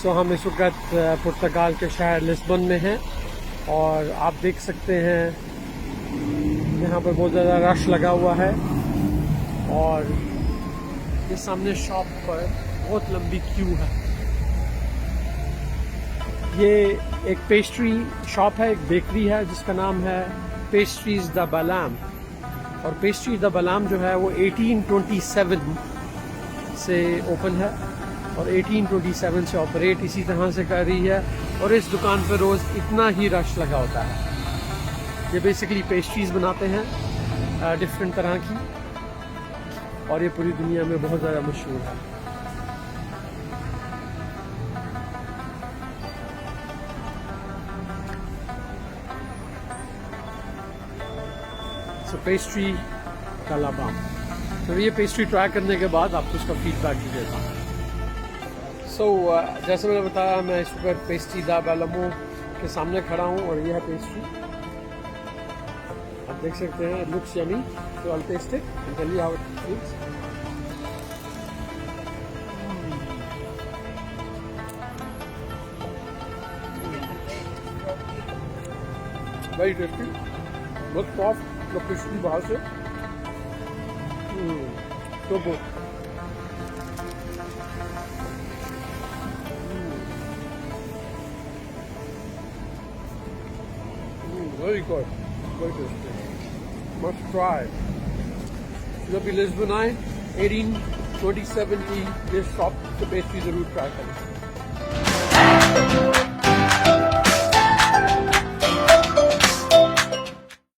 सो हम इस वक्त पुर्तगाल के शहर लिस्बन में हैं और आप देख सकते हैं यहाँ पर बहुत ज़्यादा रश लगा हुआ है और ये सामने शॉप पर बहुत लंबी क्यू है। ये एक पेस्ट्री शॉप है, एक बेकरी है जिसका नाम है पेस्ट्रीज द बेलेम और पेस्ट्री द बेलेम जो है वो 1827 से ओपन है और 1827 से ऑपरेट इसी तरह से कर रही है और इस दुकान पर रोज़ इतना ही रश लगा होता है। ये बेसिकली पेस्ट्रीज बनाते हैं डिफरेंट तरह की और ये पूरी दुनिया में बहुत ज़्यादा मशहूर है। सो पेस्ट्री का लाभाम, तो ये पेस्ट्री ट्राई करने के बाद आपको उसका फीडबैक भी देता हूँ। सो जैसे मैंने बताया मैं इस वक्त पेस्ट्री द बेलेम के सामने खड़ा हूँ और यह है पेस्ट्री, आप देख सकते हैं। It looks yummy, so I will taste it and tell you how it feels. Very tasty, बहुत सॉफ्ट, तो क्रिस्पी बाहर से, तो good. Very good, very tasty. Must try. जब भी लिस्बन आए 1827 की ये शॉप से पेस्ट्री जरूर ट्राई करें।